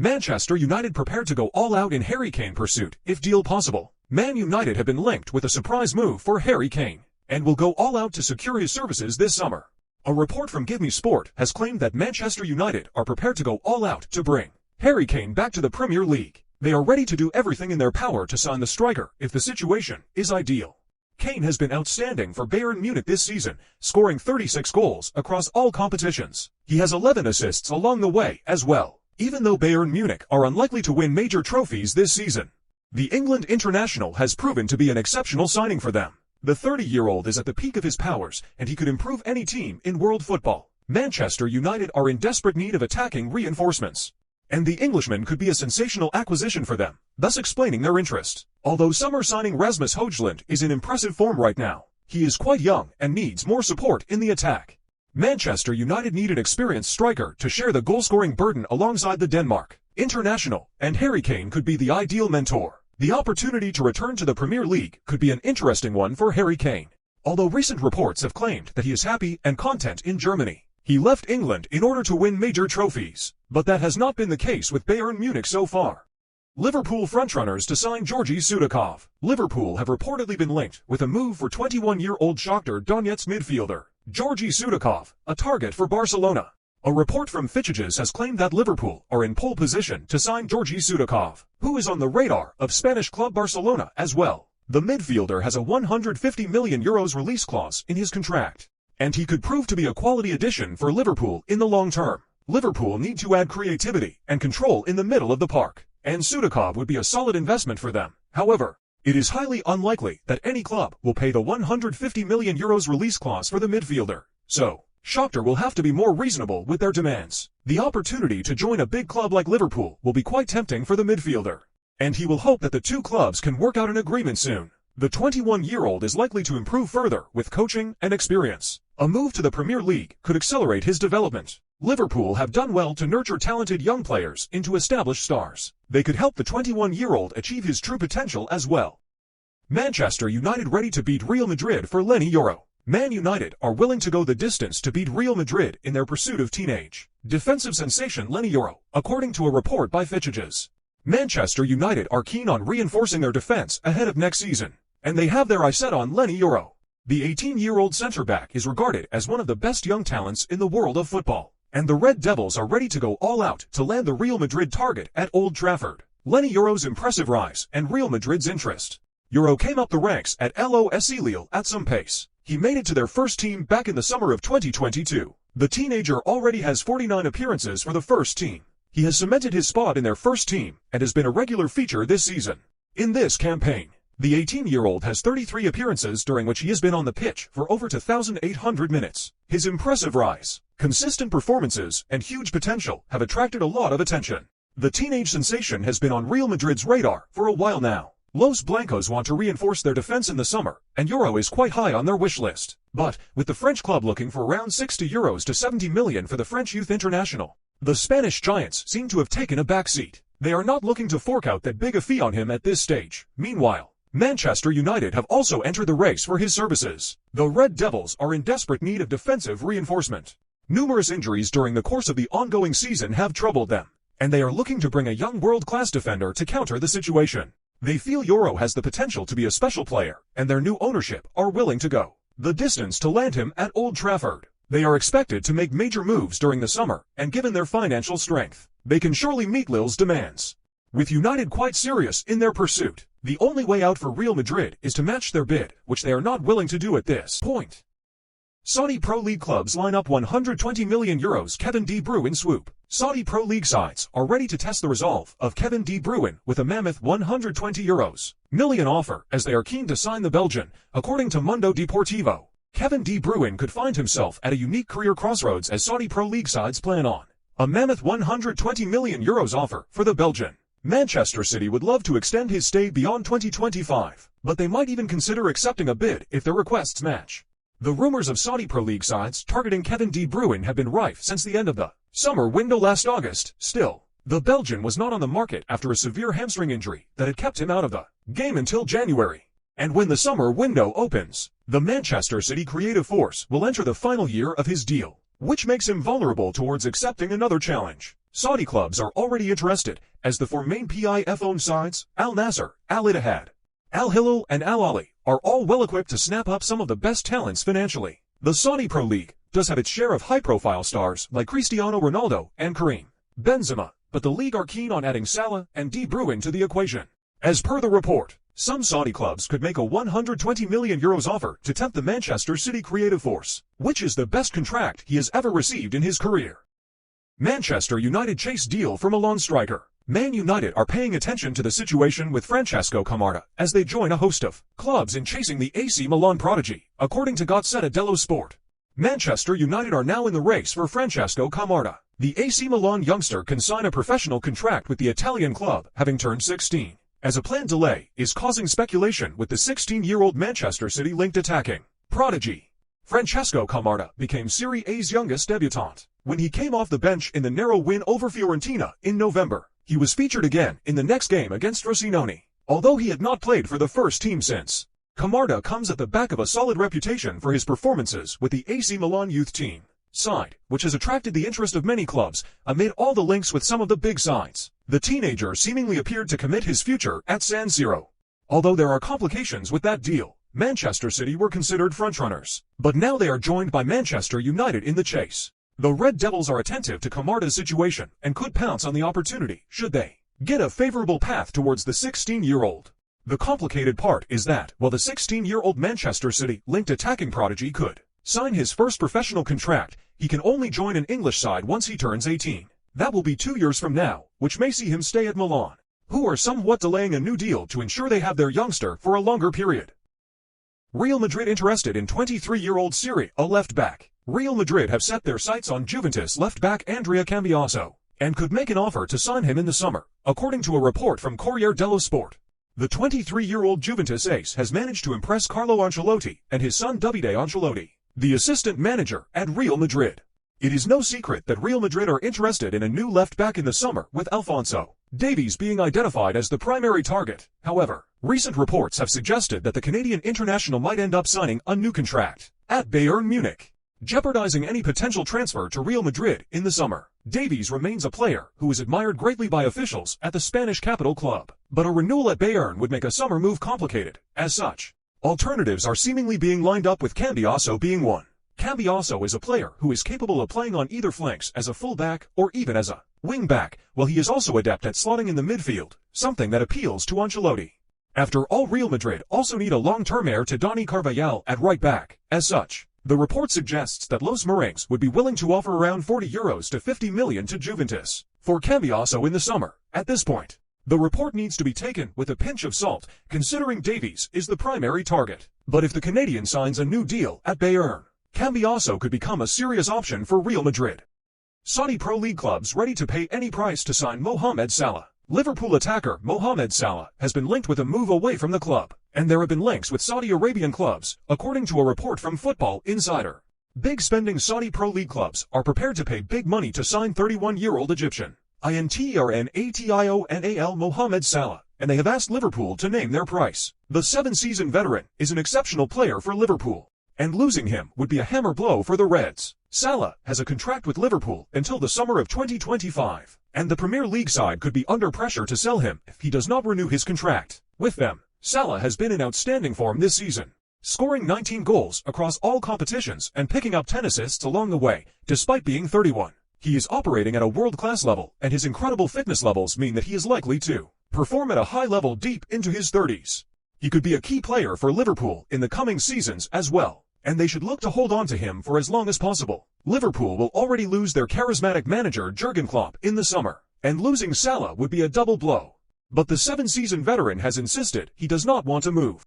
Manchester United prepared to go all out in Harry Kane pursuit, if deal possible. Man United have been linked with a surprise move for Harry Kane, and will go all out to secure his services this summer. A report from Give Me Sport has claimed that Manchester United are prepared to go all out to bring Harry Kane back to the Premier League. They are ready to do everything in their power to sign the striker if the situation is ideal. Kane has been outstanding for Bayern Munich this season, scoring 36 goals across all competitions. He has 11 assists along the way as well. Even though Bayern Munich are unlikely to win major trophies this season, the England international has proven to be an exceptional signing for them. The 30-year-old is at the peak of his powers, and he could improve any team in world football. Manchester United are in desperate need of attacking reinforcements, and the Englishman could be a sensational acquisition for them, thus explaining their interest. Although summer signing Rasmus Højlund is in impressive form right now, he is quite young and needs more support in the attack. Manchester United need an experienced striker to share the goal-scoring burden alongside the Denmark international, and Harry Kane could be the ideal mentor. The opportunity to return to the Premier League could be an interesting one for Harry Kane. Although recent reports have claimed that he is happy and content in Germany, he left England in order to win major trophies, but that has not been the case with Bayern Munich so far. Liverpool frontrunners to sign Georgi Sudakov. Liverpool have reportedly been linked with a move for 21-year-old Shakhtar Donetsk midfielder Georgi Sudakov, a target for Barcelona. A report from Fitchages has claimed that Liverpool are in pole position to sign Georgi Sudakov, who is on the radar of Spanish club Barcelona as well. The midfielder has a €150 million release clause in his contract, and he could prove to be a quality addition for Liverpool in the long term. Liverpool need to add creativity and control in the middle of the park, and Sudakov would be a solid investment for them. However, it is highly unlikely that any club will pay the €150 million release clause for the midfielder, so Shakhtar will have to be more reasonable with their demands. The opportunity to join a big club like Liverpool will be quite tempting for the midfielder, and he will hope that the two clubs can work out an agreement soon. The 21-year-old is likely to improve further with coaching and experience. A move to the Premier League could accelerate his development. Liverpool have done well to nurture talented young players into established stars. They could help the 21-year-old achieve his true potential as well. Manchester United ready to beat Real Madrid for Leny Yoro. Man United are willing to go the distance to beat Real Madrid in their pursuit of teenage defensive sensation Leny Yoro, according to a report by Fitchages. Manchester United are keen on reinforcing their defense ahead of next season, and they have their eye set on Leny Yoro. The 18-year-old centre-back is regarded as one of the best young talents in the world of football, and the Red Devils are ready to go all out to land the Real Madrid target at Old Trafford. Leny Yoro's impressive rise and Real Madrid's interest. Yoro came up the ranks at LOSC Lille at some pace. He made it to their first team back in the summer of 2022. The teenager already has 49 appearances for the first team. He has cemented his spot in their first team and has been a regular feature this season. In this campaign, the 18-year-old has 33 appearances during which he has been on the pitch for over 2,800 minutes. His impressive rise, consistent performances, and huge potential have attracted a lot of attention. The teenage sensation has been on Real Madrid's radar for a while now. Los Blancos want to reinforce their defense in the summer, and Yoro is quite high on their wish list. But, with the French club looking for around €60 to 70 million for the French youth international, the Spanish giants seem to have taken a backseat. They are not looking to fork out that big a fee on him at this stage. Meanwhile, Manchester United have also entered the race for his services. The Red Devils are in desperate need of defensive reinforcement. Numerous injuries during the course of the ongoing season have troubled them, and they are looking to bring a young world-class defender to counter the situation. They feel Yoro has the potential to be a special player, and their new ownership are willing to go the distance to land him at Old Trafford. They are expected to make major moves during the summer, and given their financial strength, they can surely meet Lille's demands. With United quite serious in their pursuit, the only way out for Real Madrid is to match their bid, which they are not willing to do at this point. Saudi Pro League clubs line up €120 million Kevin De Bruyne swoop. Saudi Pro League sides are ready to test the resolve of Kevin De Bruyne with a mammoth €120 million offer, as they are keen to sign the Belgian, according to Mundo Deportivo. Kevin De Bruyne could find himself at a unique career crossroads as Saudi Pro League sides plan on a mammoth €120 million offer for the Belgian. Manchester City would love to extend his stay beyond 2025, but they might even consider accepting a bid if their requests match. The rumors of Saudi Pro League sides targeting Kevin De Bruyne have been rife since the end of the summer window last August. Still, the Belgian was not on the market after a severe hamstring injury that had kept him out of the game until January. And when the summer window opens, the Manchester City creative force will enter the final year of his deal. which makes him vulnerable towards accepting another challenge. Saudi clubs are already interested, as the four main PIF-owned sides, Al Nassr, Al Ittihad, Al Hilal, and Al Ahly, are all well-equipped to snap up some of the best talents financially. The Saudi Pro League does have its share of high-profile stars like Cristiano Ronaldo and Karim Benzema, but the league are keen on adding Salah and De Bruyne to the equation. As per the report, some Saudi clubs could make a €120 million offer to tempt the Manchester City creative force, which is the best contract he has ever received in his career. Manchester United chase deal for Milan striker. Man United are paying attention to the situation with Francesco Camarda as they join a host of clubs in chasing the AC Milan prodigy, according to Gazzetta dello Sport. Manchester United are now in the race for Francesco Camarda. The AC Milan youngster can sign a professional contract with the Italian club, having turned 16. As a planned delay is causing speculation with the 16-year-old Manchester City-linked attacking prodigy. Francesco Camarda became Serie A's youngest debutant when he came off the bench in the narrow win over Fiorentina in November. He was featured again in the next game against Frosinone, although he had not played for the first team since. Camarda comes at the back of a solid reputation for his performances with the AC Milan youth team side, which has attracted the interest of many clubs amid all the links with some of the big sides. The teenager seemingly appeared to commit his future at San Siro. Although there are complications with that deal, Manchester City were considered frontrunners, but now they are joined by Manchester United in the chase. The Red Devils are attentive to Camarda's situation and could pounce on the opportunity should they get a favorable path towards the 16-year-old. The complicated part is that, while the 16-year-old Manchester City-linked attacking prodigy could sign his first professional contract, he can only join an English side once he turns 18. That will be 2 years from now, which may see him stay at Milan, who are somewhat delaying a new deal to ensure they have their youngster for a longer period. Real Madrid interested in 23-year-old Serie A left-back. Real Madrid have set their sights on Juventus left-back Andrea Cambiaso, and could make an offer to sign him in the summer, according to a report from Corriere dello Sport. The 23-year-old Juventus ace has managed to impress Carlo Ancelotti and his son Davide Ancelotti, the assistant manager at Real Madrid. It is no secret that Real Madrid are interested in a new left-back in the summer, with Alphonso Davies being identified as the primary target. However, recent reports have suggested that the Canadian international might end up signing a new contract at Bayern Munich, jeopardizing any potential transfer to Real Madrid in the summer. Davies remains a player who is admired greatly by officials at the Spanish capital club, but a renewal at Bayern would make a summer move complicated. As such, alternatives are seemingly being lined up, with Cambiaso being one. Cambiaso is a player who is capable of playing on either flanks as a full-back or even as a wing-back, while he is also adept at slotting in the midfield, something that appeals to Ancelotti. After all, Real Madrid also need a long-term heir to Dani Carvajal at right-back. As such, the report suggests that Los Merengues would be willing to offer around €40 to $50 million to Juventus for Cambiaso in the summer. At this point, the report needs to be taken with a pinch of salt, considering Davies is the primary target. But if the Canadian signs a new deal at Bayern, Cambiaso could become a serious option for Real Madrid. Saudi Pro League clubs ready to pay any price to sign Mohamed Salah. Liverpool attacker Mohamed Salah has been linked with a move away from the club, and there have been links with Saudi Arabian clubs, according to a report from Football Insider. Big spending Saudi Pro League clubs are prepared to pay big money to sign 31-year-old Egyptian international Mohamed Salah, and they have asked Liverpool to name their price. The 7-season veteran is an exceptional player for Liverpool, and losing him would be a hammer blow for the Reds. Salah has a contract with Liverpool until the summer of 2025, and the Premier League side could be under pressure to sell him if he does not renew his contract with them. Salah has been in outstanding form this season, scoring 19 goals across all competitions and picking up 10 assists along the way, despite being 31. He is operating at a world-class level, and his incredible fitness levels mean that he is likely to perform at a high level deep into his 30s. He could be a key player for Liverpool in the coming seasons as well, and they should look to hold on to him for as long as possible. Liverpool will already lose their charismatic manager Jurgen Klopp in the summer, and losing Salah would be a double blow. But the 7-season veteran has insisted he does not want to move.